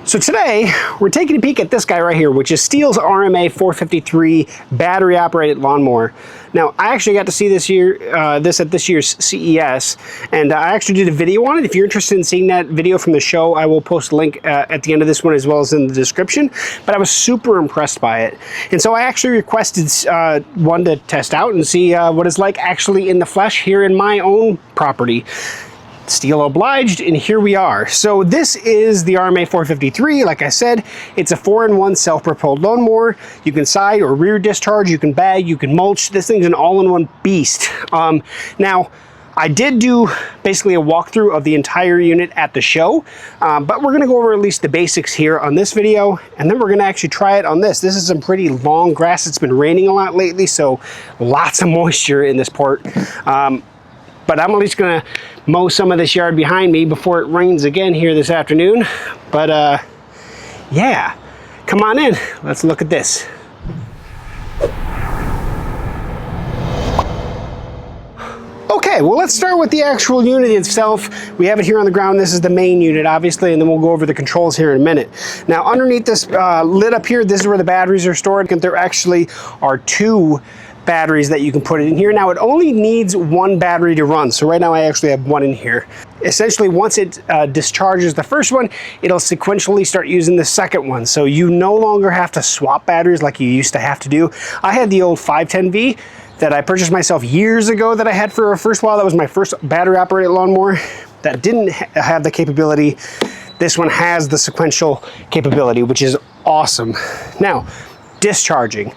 So today, we're taking a peek at this guy right here, which is Stihl's RMA 453 battery-operated lawnmower. Now, I actually got to see this at this year's CES, and I actually did a video on it. If you're interested in seeing that video from the show, I will post a link at the end of this one as well as in the description. But I was super impressed by it. And so I actually requested one to test out and see what it's like actually in the flesh here in my own property. Stihl obliged, and here we are. So this is the RMA 453. Like I said, it's a 4-in-1 self-propelled lawnmower. You can side or rear discharge, you can bag, you can mulch. This thing's an all-in-one beast. Now, I did do basically a walkthrough of the entire unit at the show, but we're gonna go over at least the basics here on this video, and then we're gonna actually try it on this. This is some pretty long grass. It's been raining a lot lately, so lots of moisture in this part. But I'm at least gonna mow some of this yard behind me before it rains again here this afternoon. But yeah, come on in, let's look at this. Okay, well, let's start with the actual unit itself. We have it here on the ground. This is the main unit, obviously, and then we'll go over the controls here in a minute. Now, underneath this lid up here, this is where the batteries are stored. There actually are two batteries that you can put in here. Now, it only needs one battery to run. So right now I actually have one in here. Essentially, once it discharges the first one, it'll sequentially start using the second one. So you no longer have to swap batteries like you used to have to do. I had the old 510V that I purchased myself years ago that I had for a first while. That was my first battery operated lawnmower that didn't have the capability. This one has the sequential capability, which is awesome. Now, discharging.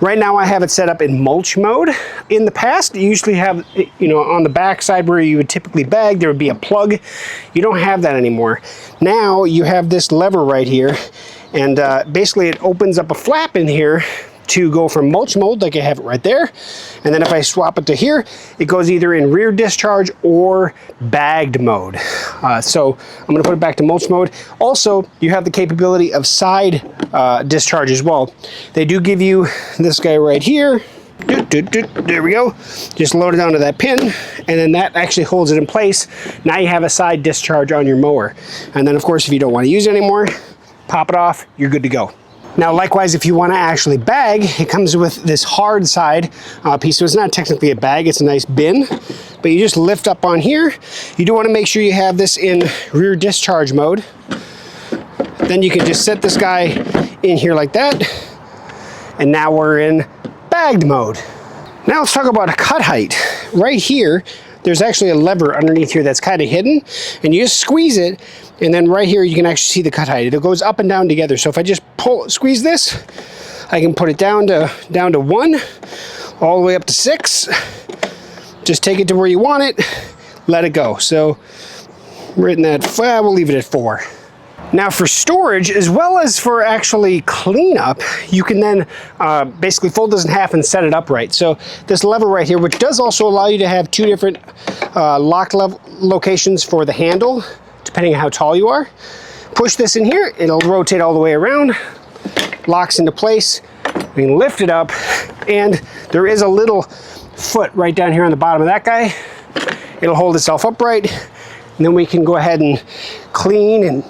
Right now I have it set up in mulch mode. In the past, you usually have, you know, on the back side where you would typically bag, there would be a plug. You don't have that anymore. Now you have this lever right here, and basically it opens up a flap in here to go from mulch mode, like I have it right there. And then if I swap it to here, it goes either in rear discharge or bagged mode. So I'm gonna put it back to mulch mode. Also, you have the capability of side discharge as well. They do give you this guy right here. There we go. Just load it onto that pin, and then that actually holds it in place. Now you have a side discharge on your mower. And then of course, if you don't want to use it anymore, pop it off, you're good to go. Now, likewise, if you want to actually bag, it comes with this hard side piece. So it's not technically a bag, it's a nice bin, but you just lift up on here. You do want to make sure you have this in rear discharge mode. Then you can just set this guy in here like that. And now we're in bagged mode. Now let's talk about a cut height. Right here, there's actually a lever underneath here that's kind of hidden, and you just squeeze it, and then right here you can actually see the cut height. It goes up and down together. So if I just squeeze this, I can put it down to 1, all the way up to 6. Just take it to where you want it, let it go. So right in that, we'll leave it at 4. Now for storage, as well as for actually cleanup, you can then basically fold this in half and set it upright. So this lever right here, which does also allow you to have 2 different lock locations for the handle, depending on how tall you are. Push this in here, it'll rotate all the way around, locks into place. We can lift it up, and there is a little foot right down here on the bottom of that guy. It'll hold itself upright, and then we can go ahead and clean and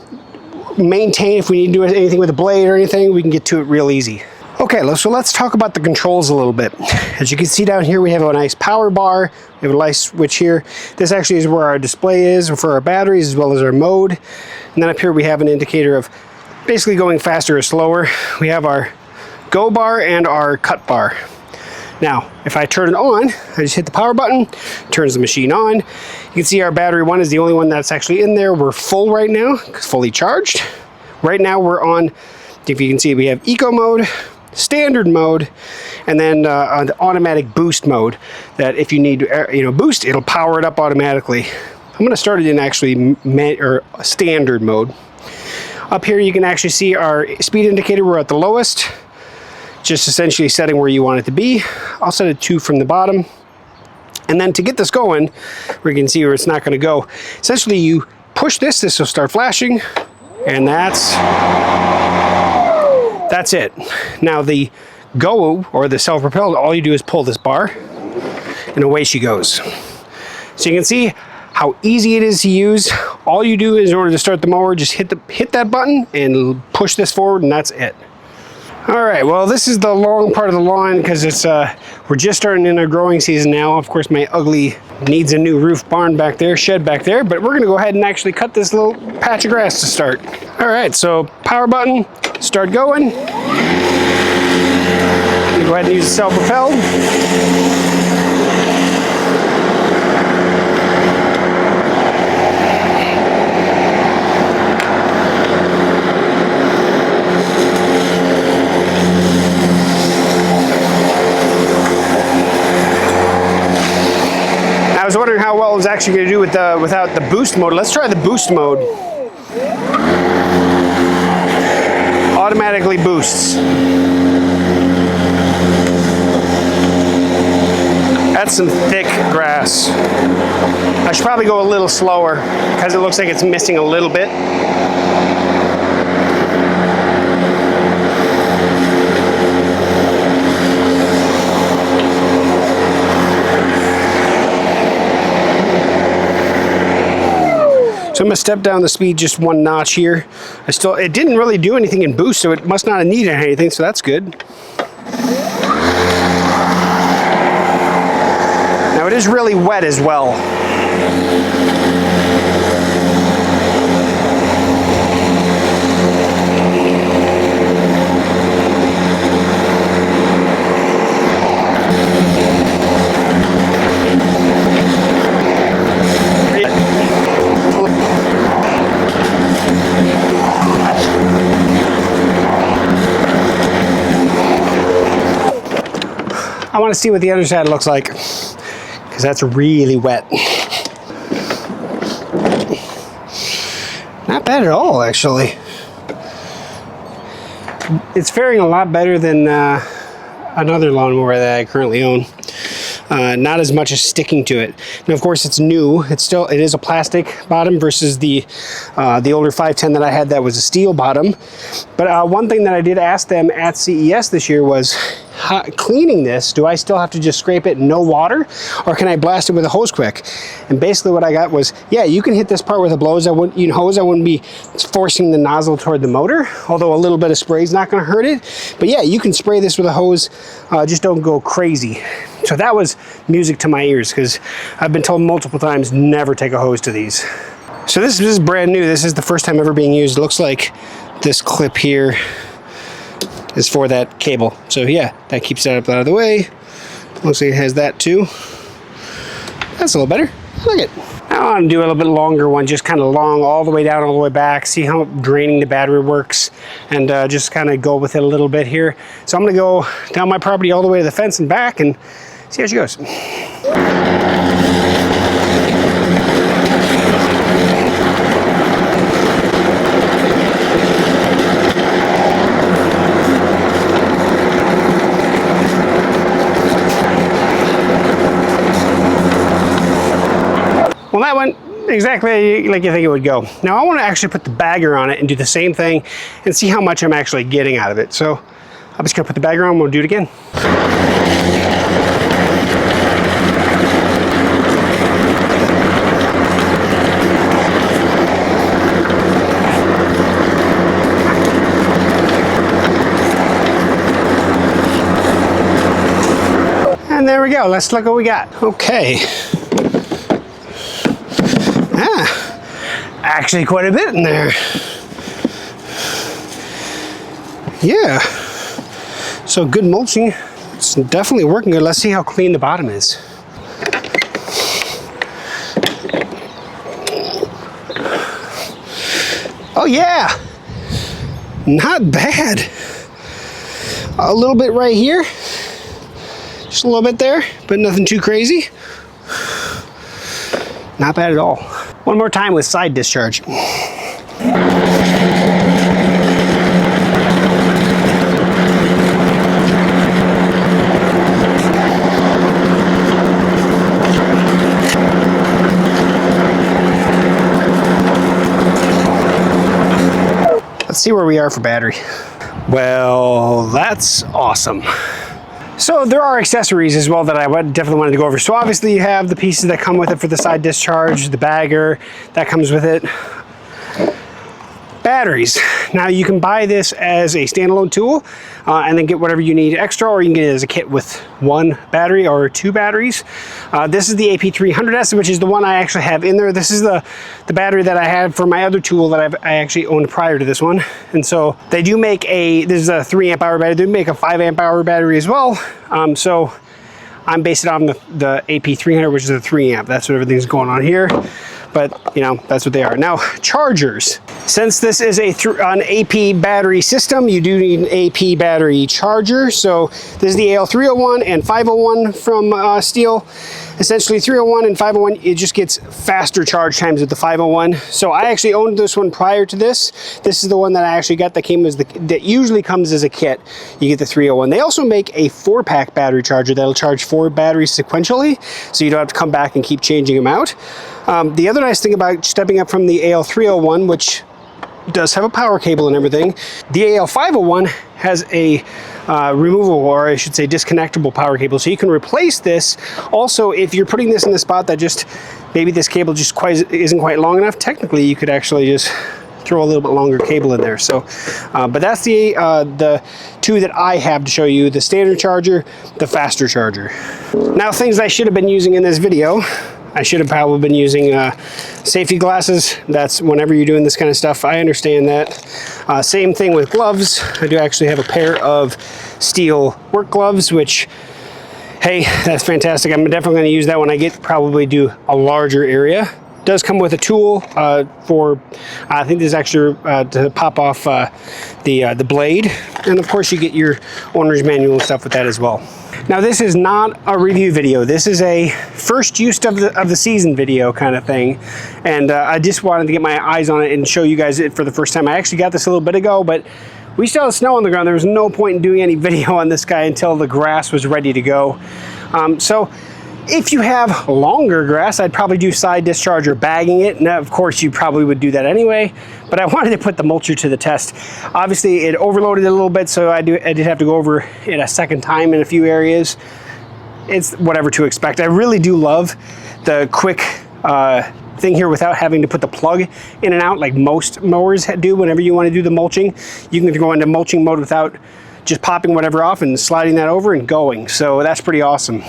maintain. If we need to do anything with a blade or anything, we can get to it real easy. Okay, so let's talk about the controls a little bit. As you can see down here, we have a nice power bar. We have a light switch here. This actually is where our display is for our batteries as well as our mode. And then up here we have an indicator of basically going faster or slower. We have our go bar and our cut bar. Now, if I turn it on, I just hit the power button, turns the machine on. You can see our battery 1 is the only one that's actually in there. We're full right now, fully charged. Right now we're on, if you can see, we have eco mode, standard mode, and then on the automatic boost mode, that if you need to boost, it'll power it up automatically. I'm going to start it in actually standard mode. Up here you can actually see our speed indicator. We're at the lowest, just essentially setting where you want it to be. I'll set it 2 from the bottom. And then to get this going, we can see where it's not going to go. Essentially, you push this will start flashing, and that's it. Now the go, or the self-propelled, all you do is pull this bar, and away she goes. So you can see how easy it is to use. All you do is, in order to start the mower, just hit that button and push this forward, and that's it. All right, well, this is the long part of the lawn because it's we're just starting in our growing season now. Of course, my ugly needs a new roof barn back there, shed back there, but we're gonna go ahead and actually cut this little patch of grass to start. All right, so power button, start going. I'm gonna go ahead and use the self-propelled. I was wondering how well it was actually going to do with without the boost mode. Let's try the boost mode. Automatically boosts. That's some thick grass. I should probably go a little slower because it looks like it's missing a little bit. So I'm gonna step down the speed just one notch here. It didn't really do anything in boost, so it must not have needed anything, so that's good. Now it is really wet as well. I want to see what the other side looks like because that's really wet. Not bad at all, actually. It's faring a lot better than another lawnmower that I currently own. Not as much as sticking to it. Now, of course, it's new. It is a plastic bottom versus the older 510 that I had that was a steel bottom. But one thing that I did ask them at CES this year was, cleaning this, do I still have to just scrape it, no water, or can I blast it with a hose quick? And basically what I got was, yeah, you can hit this part with a hose. I wouldn't be forcing the nozzle toward the motor, although a little bit of spray is not going to hurt it. But yeah, you can spray this with a hose, just don't go crazy. So that was music to my ears because I've been told multiple times never take a hose to these. So this is brand new. This is the first time ever being used. It looks like this clip here is for that cable. So yeah, that keeps that up out of the way. Looks like it has that too. That's a little better. Look at it. Now I'm gonna do a little bit longer one, just kind of long all the way down, all the way back, see how draining the battery works, and just kind of go with it a little bit here. So I'm gonna go down my property all the way to the fence and back and see how she goes. Well, that went exactly like you think it would go. Now I want to actually put the bagger on it and do the same thing and see how much I'm actually getting out of it. So I'm just gonna put the bagger on, we'll do it again. And there we go, let's look what we got. Okay. Actually quite a bit in there. Yeah. So good mulching. It's definitely working good. Let's see how clean the bottom is. Oh yeah. Not bad. A little bit right here. Just a little bit there, but nothing too crazy. Not bad at all. One more time with side discharge. Let's see where we are for battery. Well, that's awesome. So there are accessories as well that I definitely wanted to go over. So obviously you have the pieces that come with it for the side discharge, the bagger, that comes with it. Batteries. Now you can buy this as a standalone tool and then get whatever you need extra, or you can get it as a kit with 1 battery or 2 batteries. This is the AP300S, which is the one I actually have in there. This is the battery that I had for my other tool that I actually owned prior to this one. And so they do make this is a 3 amp hour battery. They do make a 5 amp hour battery as well. So I'm based it on the AP300, which is a 3 amp. That's what everything's going on here. But, you know, that's what they are. Now, chargers. Since this is an AP battery system, you do need an AP battery charger. So this is the AL301 and 501 from Stihl. Essentially 301 and 501, it just gets faster charge times with the 501. So I actually owned this one prior to this. This is the one that I actually got that came as that usually comes as a kit. You get the 301. They also make a 4-pack battery charger that'll charge 4 batteries sequentially, so you don't have to come back and keep changing them out. The other nice thing about stepping up from the AL301, which does have a power cable and everything, the AL501 has a removable, or I should say disconnectable power cable, so you can replace this. Also, if you're putting this in the spot that just maybe this cable just isn't quite long enough, technically you could actually just throw a little bit longer cable in there. So but that's the 2 that I have to show you: the standard charger, the faster charger. Now, things I should have been using in this video: I should have probably been using safety glasses. That's whenever you're doing this kind of stuff. I understand that. Same thing with gloves. I do actually have a pair of Stihl work gloves, which, hey, that's fantastic. I'm definitely going to use that when I probably do a larger area. It does come with a tool for, I think this is actually to pop off the blade. And of course you get your owner's manual and stuff with that as well. Now, this is not a review video. This is a first use of the season video kind of thing. And I just wanted to get my eyes on it and show you guys it for the first time. I actually got this a little bit ago, but we still have snow on the ground. There was no point in doing any video on this guy until the grass was ready to go. So if you have longer grass, I'd probably do side discharge or bagging it. Now, of course, you probably would do that anyway, but I wanted to put the mulcher to the test. Obviously, it overloaded a little bit, so I did have to go over it a second time in a few areas. It's whatever to expect. I really do love the quick thing here without having to put the plug in and out like most mowers do whenever you want to do the mulching. You can go into mulching mode without just popping whatever off and sliding that over and going. So that's pretty awesome.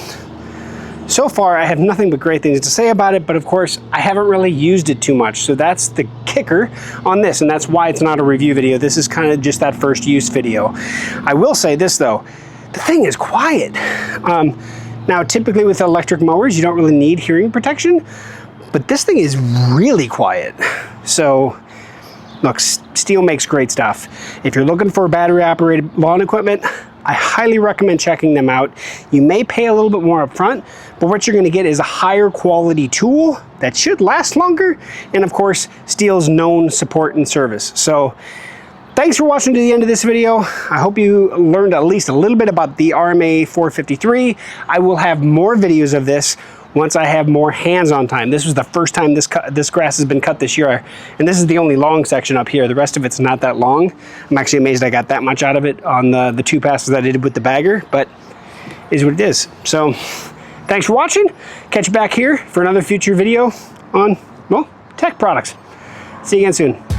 So far, I have nothing but great things to say about it, but of course, I haven't really used it too much. So that's the kicker on this, and that's why it's not a review video. This is kind of just that first use video. I will say this though, the thing is quiet. Now, typically with electric mowers, you don't really need hearing protection, but this thing is really quiet. So look, Stihl makes great stuff. If you're looking for battery operated lawn equipment, I highly recommend checking them out. You may pay a little bit more up front, but what you're gonna get is a higher quality tool that should last longer, and of course, Stihl's known support and service. So thanks for watching to the end of this video. I hope you learned at least a little bit about the RMA 453. I will have more videos of this once I have more hands-on time. This was the first time this grass has been cut this year, and this is the only long section up here. The rest of it's not that long. I'm actually amazed I got that much out of it on the 2 passes that I did with the bagger, but it is what it is. So thanks for watching. Catch you back here for another future video on, well, tech products. See you again soon.